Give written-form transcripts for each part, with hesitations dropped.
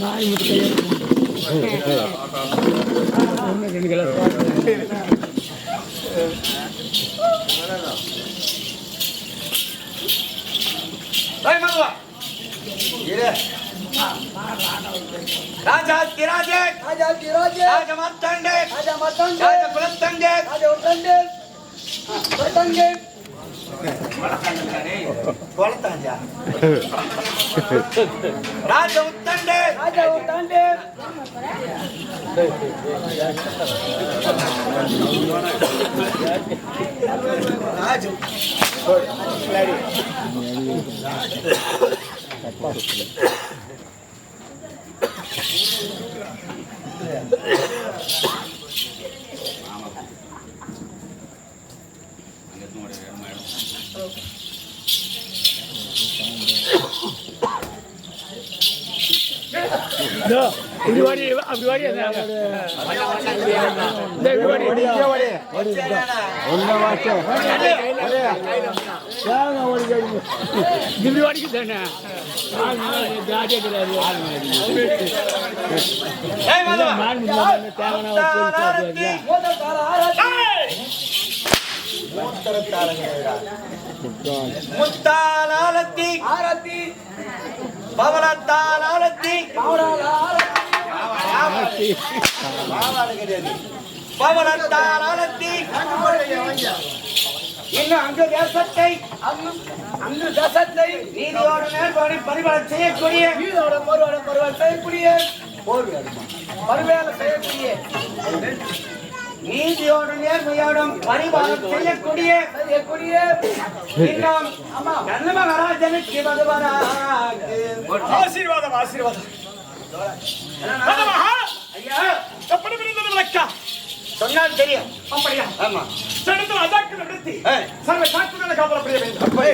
நாய் முட்டையை ரெண்டு கிலோ ராஜா திராஜே ராஜா திராஜே ராஜா மத்தண்டே ராஜா மத்தண்டே ராஜா குலத்தண்டே ராஜா உத்தண்டே குலத்தண்டே குலத்தண்டே ராஜா உத்தண்டே ராஜா உத்தண்டே ராஜு இப்படி வாடி அப்படி வாடி இப்படி வாடிக்கு தானே ஜாதியா கிடையாது முத்தாலாலத்தி ஆரத்தி பவனத்தாலாலத்தி பவனத்தாலாலத்தி இன்னும் அங்கு தேசத்தை நீதியோடு நேர்வழி பரிபாலனை செய்யக்கூடிய நீதியோடு நேர்மையோடும் பரிபாலனம் செய்யக்கூடிய இன்னும் மகாராஜனுக்கு ஆசீர்வாதம் ஆசீர்வாதம் ஐயா எப்படி இருந்தது விளக்கா சொன்னால் தெரியும் அப்படியா ஆமா செடுத்து அதாக்கு நடத்தி சர்வ சாத்துக்களை காப்பாற்ற வேண்டும் அப்பே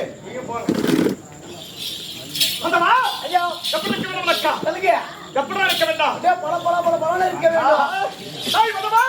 வந்தமா ஐயா எப்படி இருக்க வேண்டும் விளக்கா சொல்லுங்க எப்படி இருக்க வேண்டாம் பல இருக்க வேண்டும் ஐய் வந்தமா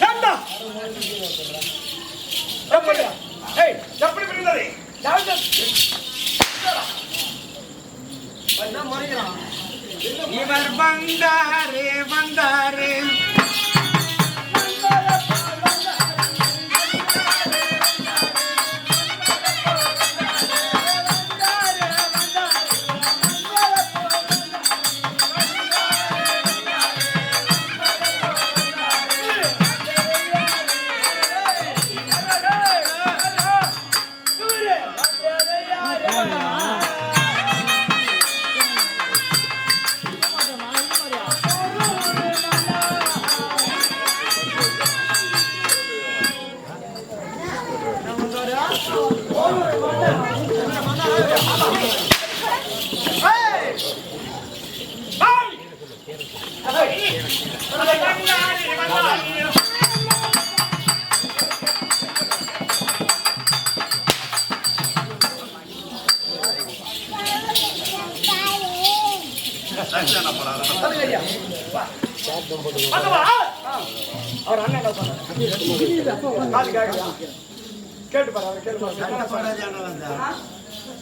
ஏண்டா? எப்படி? ஏய், எப்படி பிடிந்தது? யாரு? இவர் வந்தாரே வந்தாரே அவர் அண்ணன் கேட்டு பாரு கேட்டு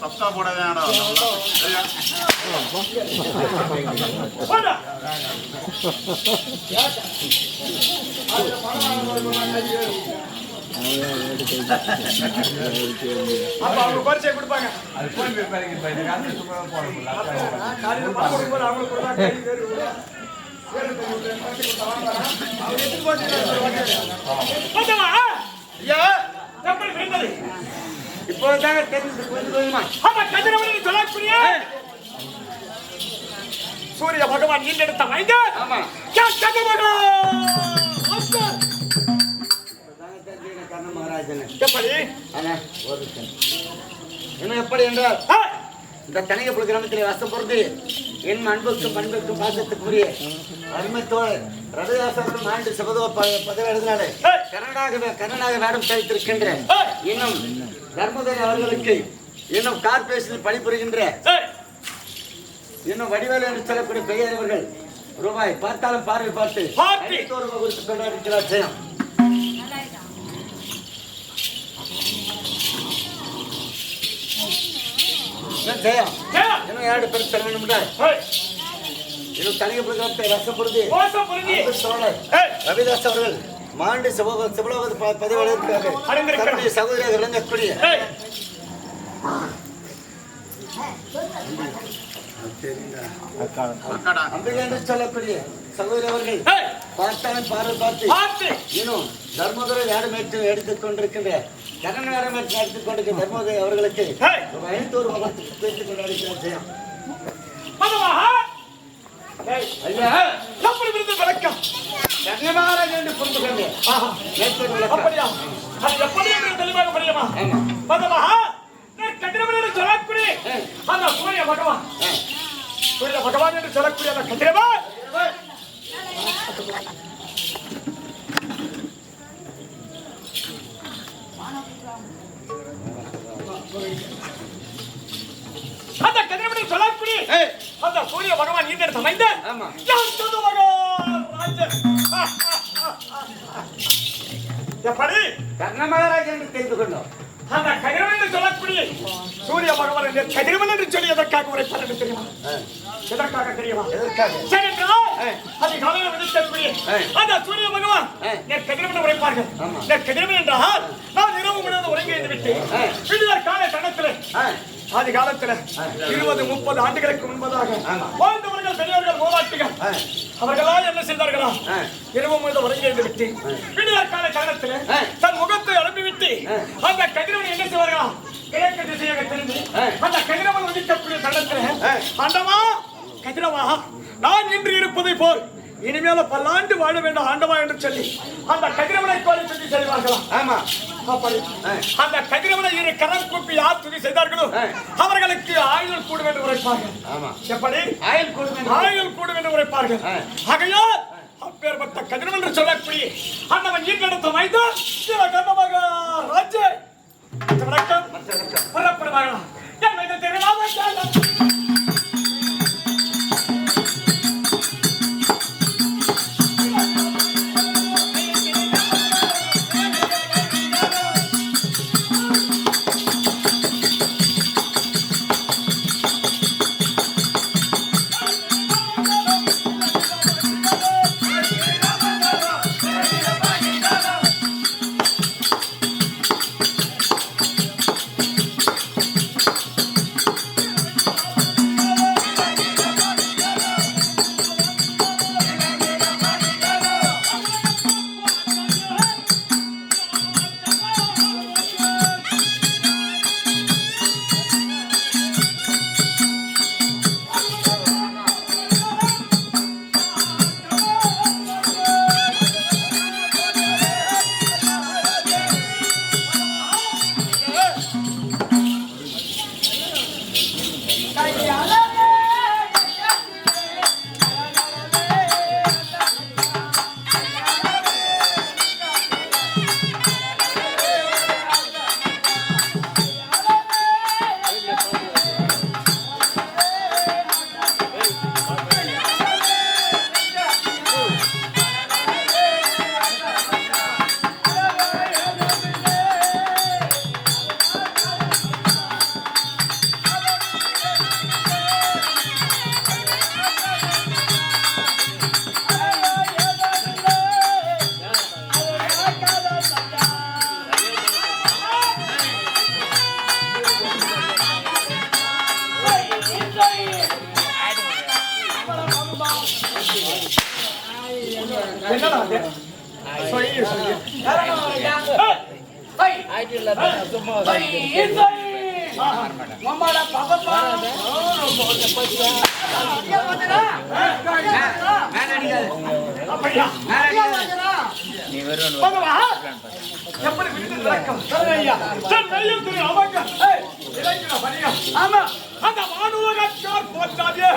சப்தா போட வேண்டாம் அப்ப அவங்க பரிசை கொடுப்பாங்க காலையில் பணம் கொடுக்கும்போது அவங்களுக்கு இப்போதாங்க தெரிஞ்சு கொஞ்சம் கொஞ்சமா சொல்லக்கூடிய சூரிய பகவான் ஈண்டெடுத்த மைந்த ஆமா கர்ண மகாராஜன் எப்படி ஒரு இன்னும் எப்படி என்றால் இந்த தனியப்பூர் கிராமத்தில் வசம் பொறுத்து என் அன்புக்கும் பண்புக்கும் பாசத்துக்குரிய அருமை தோழர் ரவிதாசன் ஆண்டு சபதோ பதவி எழுதினாலே கர்நாடக வேடம் தரித்திருக்கின்ற இன்னும் தர்மதரி அவர்களுக்கு இன்னும் கார்பரேஷனில் பணிபுரிகின்ற இன்னும் வடிவேலு என்று சொல்லக்கூடிய பெயரவர்கள் ரூபாய் பார்த்தாலும் பார்வை பார்த்து குறித்து கொண்டாடிக்கிறார் ஜெயம் ஜெயம் இன்னும் யாரு பேர் தர வேண்டும் இன்னும் தனியாக ரசம் பொருதி ரவிதாஸ் அவர்கள் மாண்டு சிவலோக பதவி சகோதரியாக விளங்கக்கூடிய அம்பிகை என்று சொல்லக்கூடிய சகோதரி அவர்கள் பார்த்தாலும் பார்வை பார்த்து இன்னும் தர்மதுரை வேடம் எடுத்துக் கொண்டிருக்கின்ற கரண வேடம் எடுத்துக் கொண்டிருக்கிற தர்மதுரை அவர்களுக்கு 500 முகத்துக்கு பேசிக் கொண்டாடுகிறார் ஜெயம் ஐயா எப்படி விருந்து விளக்கம் கர்ணமகாராஜ் என்று புரிந்து அப்படியா அது எப்படி என்று தெளிவாக புரியுமா பதவா கதிரவன் சொல்லக்கூடிய அந்த சூரிய பகவான் என்று சொல்லக்கூடிய அந்த கதிரவன் அந்த கதிரவனை சொல்லக்கூடிய அந்த சூரிய பகவான் ஈண்டெடுத்த மைந்த எப்படி கர்ணமகாராஜ் என்று தெரிந்து கொண்டோம் அந்த கதிரவன் என்று சொல்லக்கூடிய சூரிய பகவான் கதிரவன் என்று சொல்லி எதற்காக உரைப்பார் என்று தெரியுமா எதற்காக தெரியுமா சரி என்றால் அதிகாலையில் விதிக்கக்கூடிய அந்த சூரிய பகவான் கதிரவன் உரைப்பார்கள் கதிரவன் என்றால் நான் இரவு முழுவதும் உறங்கி இருந்து விட்டேன் பின்னர் காலை கணத்தில் ஆதி காலத்துல 20-30 ஆண்டுகளுக்கு முன்பதாக வாழ்ந்தவர்கள் பெரியவர்கள் போராட்டிகள் அவர்களால் என்ன செய்தார்களா இரவு முழுவதும் உறங்கி இருந்து விட்டு பின்னர் காலை கணத்தில் தன் முகத்தை அனுப்பிவிட்டு அந்த கதிரவன் என்ன செய்வார்களா கிழக்கு திசையாக திரும்பி அந்த கதிரவன் உதிக்கக்கூடிய தடத்துல ஆண்டவா கதிரவா நான் இன்று இருப்பதை போல் இனிமேல பல்லாண்டு வாழ வேண்டும் ஆண்டவா என்று சொல்லி அந்த கதிரவனை கோரி சொல்லி செய்வார்களா ஆமா அந்த கதிரவனை இரு கரம் கூப்பி யார் துதி செய்தார்களோ அவர்களுக்கு ஆயுள் கூடும் என்று உரைப்பார்கள் எப்படி ஆயுள் கூடும் என்று உரைப்பார்கள் ஆகையால் அப்பேற்பட்ட கதிரவன் என்று சொல்லக்கூடிய அந்தவன் ஈண்டெடுத்த மைதான் கர்ணமாக ராஜே வணக்கம் புறப்படுவார்களா என்ன தெரியாம என்னடா அது? சொல்லி சொல்லி. அப்படியா? பகவா, எப்படி விடுதலை நடக்கும்? ஐயா, சரி, ஐயா, சரி, அவங்க. இளைஞரா, பணியா? ஆமா, அந்த வானுலகத்தார் போற்றாதே.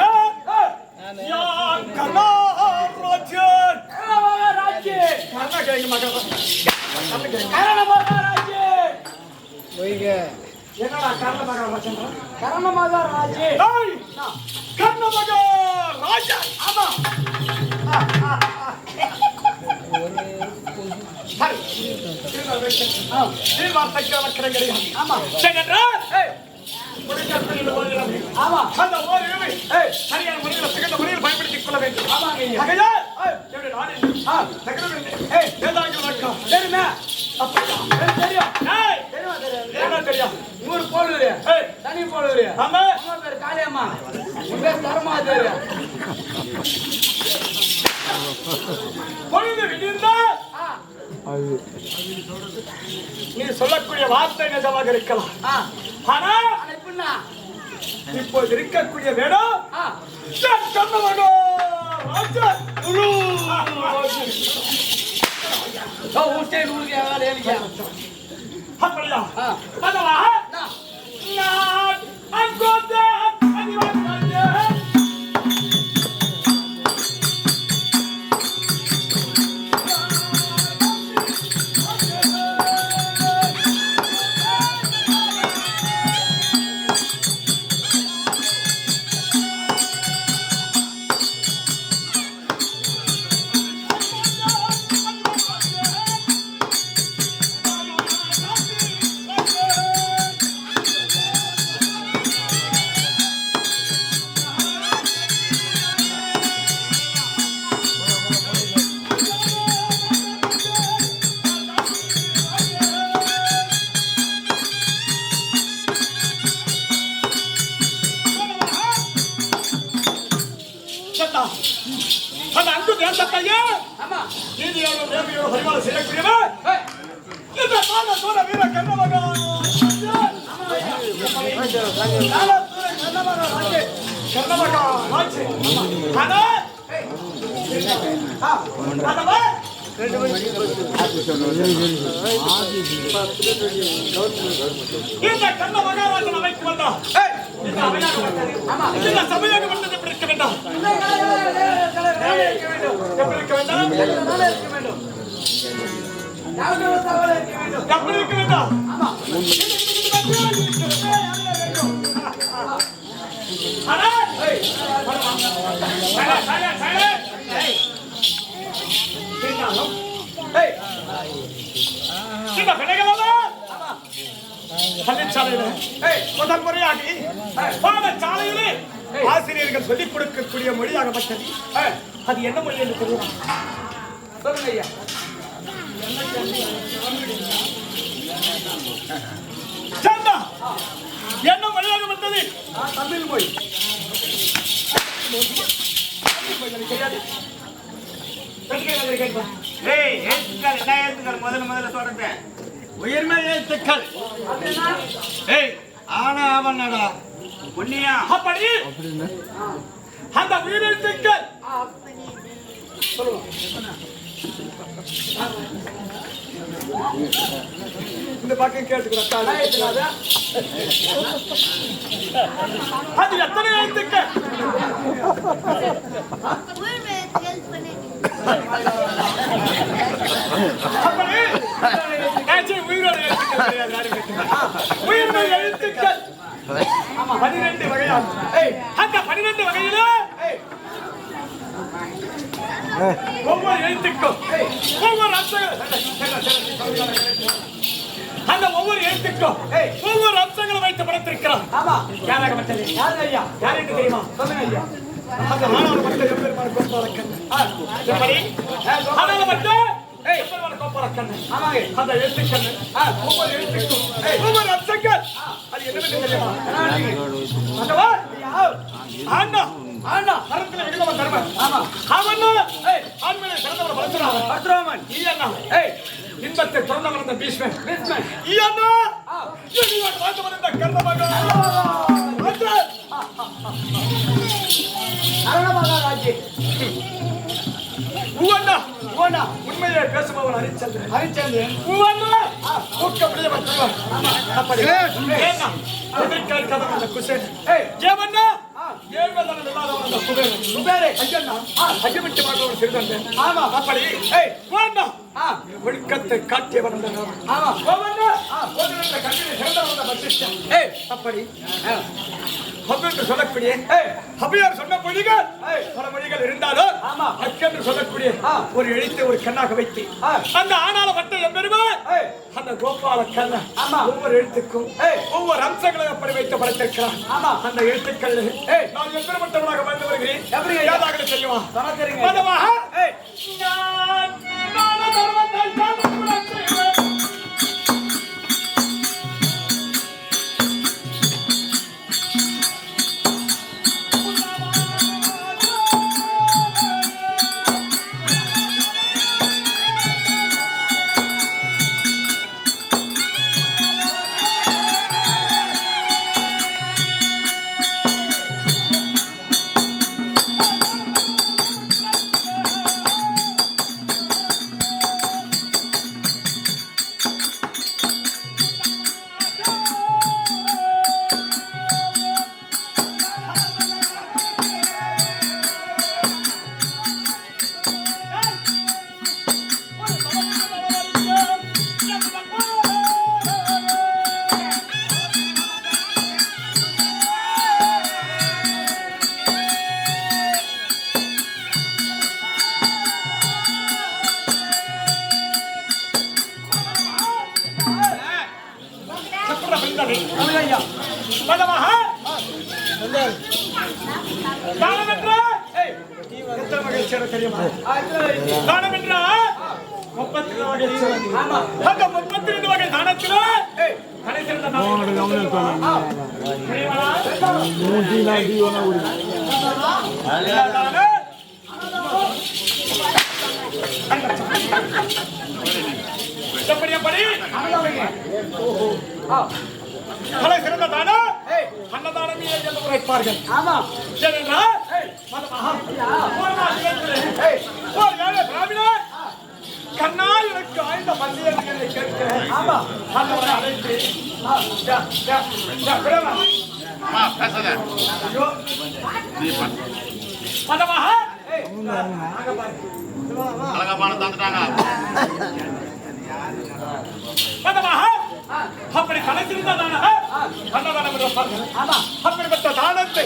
யார் கனகராஜன்? கனகராஜன். கனகராஜன் மகன். கனகராஜன். என்னடா கர்ணமகாராஜன்? கர்ணமகாராஜன். ஏய், கர்ணமகாராஜன். ஆமா. சரி. நீ வார்த்தைக்கு வக்கரம் கிடையாது. ஆமா. செங்கன்றார். ஏய். ஆமா. அந்த ஓர் இழவை சரியான முறையில் சிறந்த முறையில் பயன்படுத்திக் கொள்ள வேண்டும். ஆமாங்க ஐயா. ஆகையால் என்னுடைய நாடு வேதாங்கள் வணக்கம். சரிண்ணா. அப்படியா? தெரியும். தெரியும். தெரியும். ஊர் போடுது. தனி போடுது. ஆமா. அம்மா பேர் காளியம்மா. உன் பேர் தர்மாதேவி. பொழுது விடிந்தா நீ சொல்லக்கூடிய வார்த்தை நிஜமாக இருக்கலாம். ஆனா இப்போது இருக்கக்கூடிய வேடம் அப்படியா? அந்த அன்பு தேசத்தையே நீதியோடு நேர்மையோடு பரிமாணம் செய்யக்கூடியவர் இந்த காலத்தோட வீர கர்ணமகா கர்ணமகா ராஜே. ஆனால் இந்த கர்ண மகாராஜன் அமைக்கு வந்தார். இந்த சபையாக வந்தது எப்படி இருக்க வேண்டாம்? எப்படி இருக்க வேண்டாம்? எப்படி இருக்க வேண்டாம்? இந்த பிள்ளைகளோட பள்ளிச்சாலையில முதல் முறையாகி பாடசாலையிலே ஆசிரியர்கள் சொல்லிக் கொடுக்கக்கூடிய மொழியாகப்பட்டது. அது என்ன மொழி என்று தெரியுமா? சொல்லுங்க ஐயா. என்ன மொழியாகப்பட்டது? தமிழ் மொழி. முதல்ல சொல்றேன். உயர்மை எழுத்துக்கள் ஆனா அவனடா பொன்னியா. அப்படி அந்த உயிர் எழுத்துக்கள் இந்த பக்கம் கேட்டுக்கிறேன். அது எத்தனை எழுத்துக்கள்? உயிர்மை எழுத்துக்கள் 12 வகையாகும். அந்த 12 வகையில ஒவ்வொரு எழுத்துக்கும் ஒவ்வொரு அந்த ஒவ்வொரு எழுத்துக்கும் ஒவ்வொரு அம்சங்களை வைத்து படைத்திருக்கிறார். யார் என்று தெரியுமா? சொல்லுங்க ஐயா. அந்த மாணவர் மட்டும் எம்பெருமான் கோபாலக்கண்ணன். அதனால மட்டும் எம்பெருமான் கோபாலக்கண்ணன். அந்த எழுத்துக்கண்ணன் ஒவ்வொரு எழுத்துக்கும் ஒவ்வொரு அம்சங்கள். அது என்னவென்று தெரியுமா? ஆண்டா ஆண்டா மரத்துல விடுதலை தருவன். அவன் ஆண்மையில தர்மத்தை துறந்தவன் அந்த பீஷ்மன் ஈயண்ணா இடியோடு வாழ்ந்தவன் இந்த கர்ணமகன் அரணமகாராஜே உவண்ணா உண்மையை பேசுபவன் ஹரிச்சந்திரன் உவண்ணா ஊக்கப்படுய மற்றவன் அப்படி ஏன்னா எதிர்க்காய் கதவன் அந்த குசேன் ஏவண்ணா ஏழ்வதன் இல்லாதவன் அந்த குபேரே ஐயண்ணா அஜமிட்டு வாழ்ந்தவன் சிறுதந்தன் ஆமா அப்படி உவண்ணா ஒழுக்கத்தை காட்டியவன் அந்த ஆமா உவண்ணா ஒன்றிருந்த கண்ணினை சிறந்தவன் அந்த வசிஷ்டன் அப்படி என்று சொல்லக்கூடிய அபியார் சொன்ன மொழிகள் பல மொழிகள் இருந்தாலும் அக்கென்று சொல்லக்கூடிய ஒரு எழுத்தை ஒரு கண்ணாக வைத்து அந்த ஆனால வட்ட எம்பெருமான் அந்த கோபால கண்ணன் ஒவ்வொரு எழுத்துக்கும் ஒவ்வொரு அம்சங்களை அப்படி வைத்து படைத்திருக்கிறான் அந்த எழுத்துக்கள் நான் எப்பேற்பட்டவனாக வாழ்ந்து வருகிறேன் யாதாக தெரியுமா அப்படி கணக்கிருந்த அன்னதானம் அப்படிப்பட்ட தானத்தை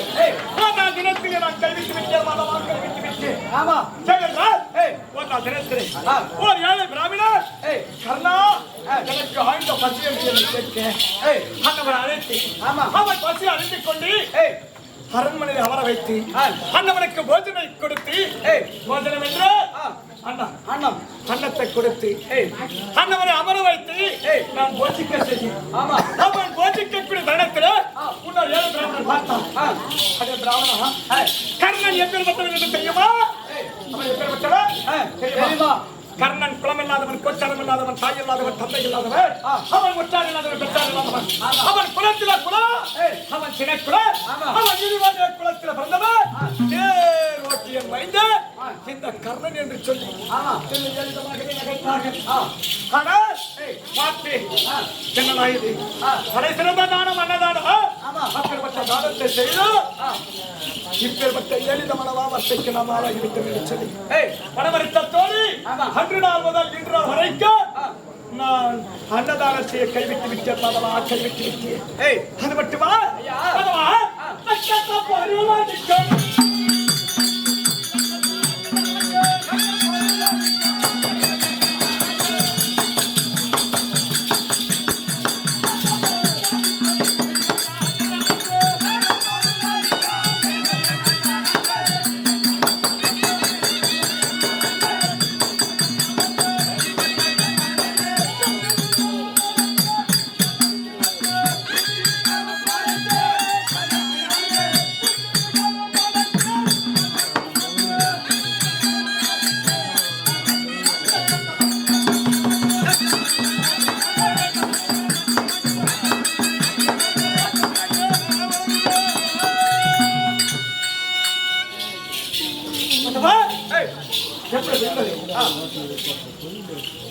தினத்திலே நான் கைவிட்டு விட்டேன் கைவிட்டு விட்டேன் தினத்திலே ஒரு ஏழை பிராமணர் கர்ணா எனக்கு ஆழ்ந்த பசி அன்னவரை அழைத்து அவன் பசி அழைத்து கொண்டு அரண்மனையில் அமர வைத்து அன்னவனுக்கு போஜனை கொடுத்து போஜனம் என்று அன்னத்தை கொடுத்து அன்னவரை அமர வைத்து நான் போஜிக்க செய்தேன் அவன் போஜிக்கக்கூடிய தருணத்தில் முன்னர் ஏழு பிராமணர் பார்த்தான் அதே பிராமணா கர்ணன் எப்பேற்பட்டவன் என்று தெரியுமா அவன் எப்பேற்பட்டவன் தெரியுமா கர்ணன் குலம் இல்லாதவன் கோச்சாரம் இல்லாதவன் தாய் இல்லாதவன் தந்தை இல்லாதவன் அவன் ஒற்றார் இல்லாதவன் பெற்றார் இல்லாதவன் அவன் குலத்தில குலம் அவன் சினக்குலம் அவன் இழிவான குலத்தில பிறந்தவன் ஓட்டியன் மைந்த இந்த கர்ணன் என்று சொல்லி என்னது கடை சிறந்த தானம் அன்னதானம் அப்பேற்பட்ட தானத்தை செய்து இப்பேற்பட்ட எளிதமான வார்த்தைக்கு நாம் ஆளாகிவிட்டோம் சொல்லி மனவருத்தத்தோடு அன்று நாள் முதல் இன்று நாள் வரைக்கும் நான் அன்னதானம் செய்ய கைவிட்டு விட்டேன் கைவிட்டு விட்டேன் அது மட்டுமா சொல்லாமல்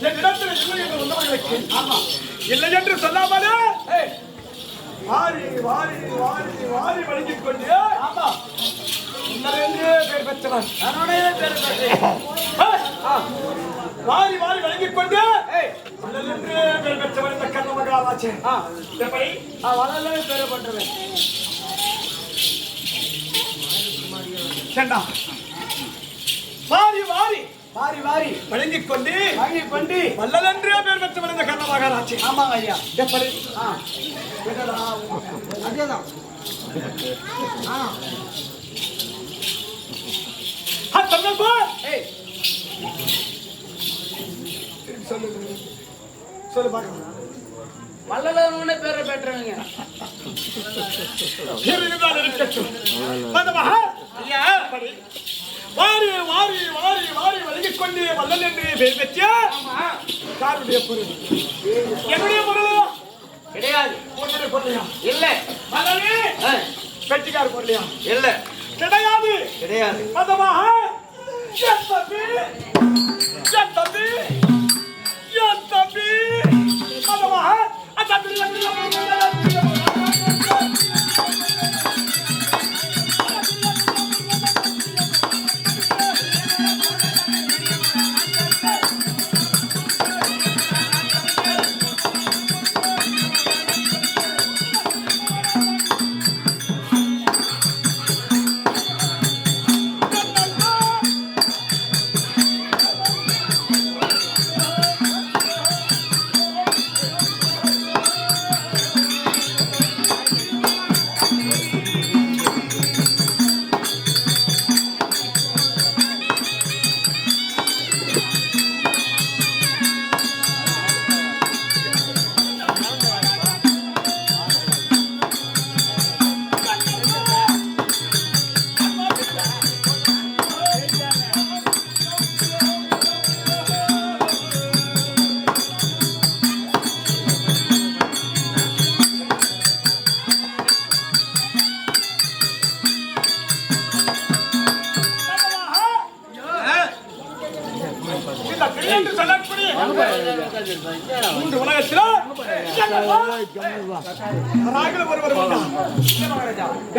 என் இடத்துல இல்லை என்று வந்தவர்களுக்கு இல்லை என்று சொல்லாமலே வாரி வாரி வாரி வாரி வழங்கிக் கொண்டு பேர் பெற்றவன் வாரி வாரி வழங்கிக் கொண்டு பேர் பெற்றவன் இந்த கர்ம மகளாச்சு எப்படி வளர்ல பேர் பண்றவன் வாரி வாரி வாரி வாரி வழங்கிக் கொண்டு வல்லலன்றே பேர் பெற்றவன் இந்த கர்ம மகாராஜி. ஆமாங்க ஐயா. எப்படி அதேதான் சொல்லு பாக்க வல்லலன்னு பேரை பெற்றவங்க வாரி வாரி வாரி வாரி வழங்கிக் கொண்டு வல்லல் என்று பேர் பெற்ற யாருடைய பொருள்? என்னுடைய பொருள் கிடையாது. உன்னுடைய பொருளையா? இல்ல. வல்லலே கட்டிக்கார பொருளையா? இல்ல. கிடையாது. கிடையாது. மதமாக என் தம்பி மதமாக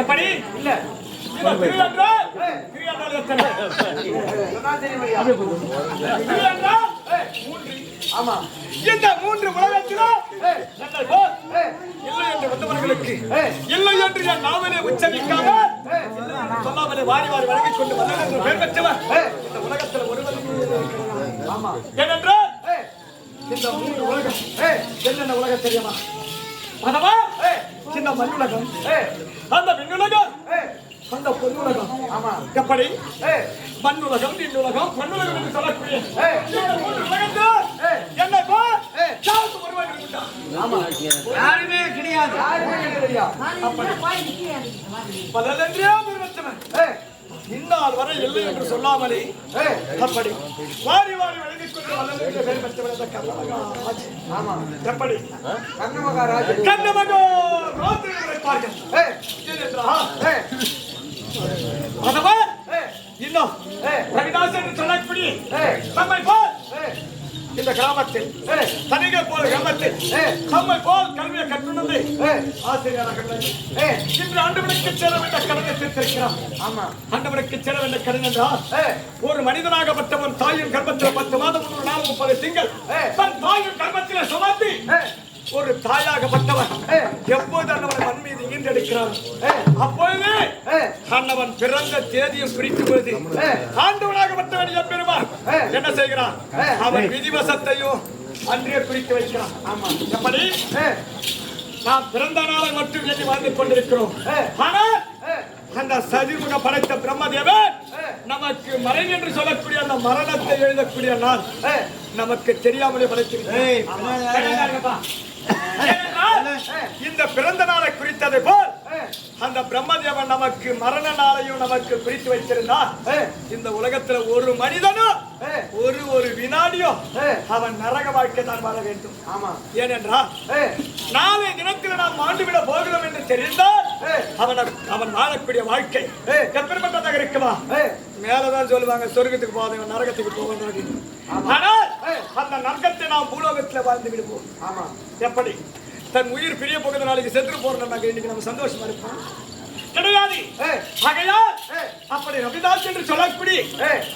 எப்படி இல்ல இந்த மூன்று உலகத்திலும் இல்லை என்று வந்தவர்களுக்கு இல்லை என்று என் நாவலே உச்சரிக்காம சொல்லாமலே வாரி வாரி வழங்கிக் கொண்டு வந்தவர் என்று பெயர் பெற்றவர் இந்த உலகத்தில் ஒருவருக்கு ஏனென்றால் இந்த மூன்று உலகம் என்னென்ன உலகம் தெரியுமா? அதவா சின்ன மண்ணுலகம், அந்த விண்ணுலகம், அந்த பொன்னுலகம். எப்படி மண்ணுலகம், விண்ணுலகம், பொன்னுலகம் என்று சொல்லக்கூடிய என்னை யாருமே கிடையாது. பலதென்றே இந்நாள் வரை இல்லை என்று சொல்லாமலே அப்படி வாரி வாரி வழங்கிக் கொண்டு வல்லதென்று பெயர் பெற்றவர் எப்படி கண்ணமகா ராத்திரி இன்னும் ரவிதாஸ் என்று சொல்லக்கூடிய நம்மை போல் இந்த கிராமத்தில் தனிகள் போல் கிராமத்தில் நம்மை போல் கல்வியை கற்றுணர்ந்து ஆசிரியராக இன்று ஆண்டவனுக்கு சேர வேண்டிய கடனை தீர்த்திருக்கிறார். ஆண்டவனுக்கு சேர வேண்டிய கடன் என்றால் ஒரு மனிதனாகப்பட்டவன் தாயின் கர்ப்பத்தில் 10 மாதம் 3 நாள் 30 திங்கள் தன் தாயின் கர்ப்பத்தில் சுமத்தி ஒரு தாயாகப்பட்டவன் எப்போது அண்ணவன் மண் மீது ஈண்டெடுக்கிறான் அப்பொழுது அண்ணவன் பிறந்த தேதியும் குறிக்கும் பொழுது ஆண்டவனாகப்பட்டவன் எப்பெருமான் என்ன செய்கிறான்? அவன் விதிவசத்தையும் அன்றைய குறித்து வைக்கிறான். எப்படி நாம் பிறந்த நாளை மட்டும் எண்ணி வாழ்ந்து கொண்டிருக்கிறோம். ஆனால் அந்த சதிமுக படைத்த பிரம்மதேவன் நமக்கு மரணம் என்று சொல்லக்கூடிய அந்த மரணத்தை எழுதக்கூடிய நாள் நமக்கு தெரியாமலே படைத்திருக்கிறோம். இந்த பிறந்த நாளை குறித்ததை போல் அந்த பிரம்மதேவன் நமக்கு மரண நாளையும் நமக்கு குறித்து வைத்திருந்தார். இந்த உலகத்துல ஒரு மனிதனும் ஒரு வினாடியோ அவன் நரக வாழ்க்கை தான் வாழ வேண்டும். ஆமா. ஏனென்றால் நாளை தினத்தில் நாம் மாண்டுவிட போகிறோம் என்று தெரிந்தால் அவன் வாழக்கூடிய வாழ்க்கை எப்பேற்பட்டதாக இருக்குமா? மேலதான் சொல்லுவாங்க சொர்க்கத்துக்கு போவாங்க நரகத்துக்கு போவாங்க. ஆனால் அந்த நரகத்தை நாம் பூலோகத்தில் வாழ்ந்து விடுவோம். ஆமா. எப்படி தன் உயிர் பிரிய போகிற நாளைக்கு சென்று போறோம் இன்னைக்கு நம்ம சந்தோஷமா இருப்போம் கிடையாது. அப்படி ரவிதாஸ் என்று சொல்லக்கூடிய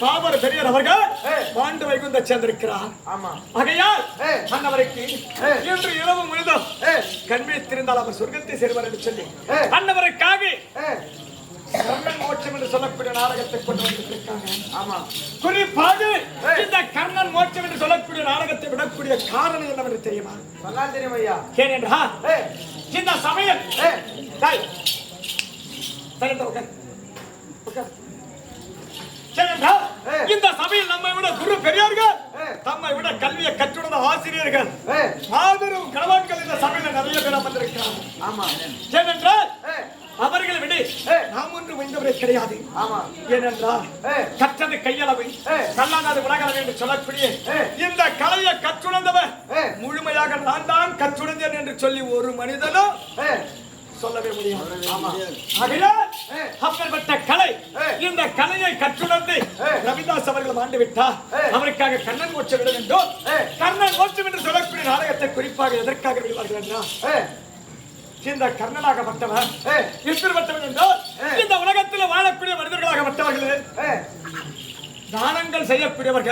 பாபர் பெரியர் அவர்கள் மாண்டு வைகுந்த சேர்ந்திருக்கிறார். ஆகையால் அன்னவருக்கு இன்று இரவு முழுதும் கண்விழித்திருந்தால் அவர் சொர்க்கத்தை சேர்வார் என்று சொல்லி அன்னவருக்காக கர்ணன் மோட்சம் என்று சொல்லக்கூடிய நாடகத்தை கொண்டு வந்திருக்காங்க. குறிப்பாக இந்த கர்ணன் மோட்சம் என்று சொல்லக்கூடிய நாடகத்தை விடக்கூடிய காரணம் என்னவென்று தெரியுமா? தெரியும் ஐயா. ஏனென்றா இந்த சமயம் இந்த சபையில் நம்மை விட குரு பெரியார்கள் தம்மை விட கல்வியை கற்றுள்ள ஆசிரியர்கள் மாபெரும் கணவான்கள் இந்த சபையில் நிறைய பேர் அமர்ந்திருக்கிறார்கள். ஏனென்றால் அவர்களை விட நாம் ஒன்று வைந்தவரை கிடையாது. ஏனென்றால் கற்றது கையளவு கல்லானது உலகளவு என்று சொல்லக்கூடிய இந்த கலையை கற்றுணர்ந்தவர் முழுமையாக நான் தான் கற்றுணர்ந்தேன் என்று சொல்லி ஒரு மனிதனும் சொல்லவே முடியாது. அப்பேற்பட்ட கலை இந்த கலையை கற்றுணர்ந்து ரவிதாஸ் அவர்கள் ஆண்டு விட்டார். அவருக்காக கர்ணன் மோட்சம் விட வேண்டும். கர்ணன் மோட்சம் என்று சொல்லக்கூடிய நாடகத்தை குறிப்பாக எதற்காக விடுவார்கள் என்றால் இந்த கர்ணனாகப்பட்டவர் எப்பேற்பட்டவர் என்றால் இந்த உலகத்தில் வாழக்கூடிய மனிதர்களாகப்பட்டவர்கள் தானங்கள் செய்யக்கூடியவர்கள்.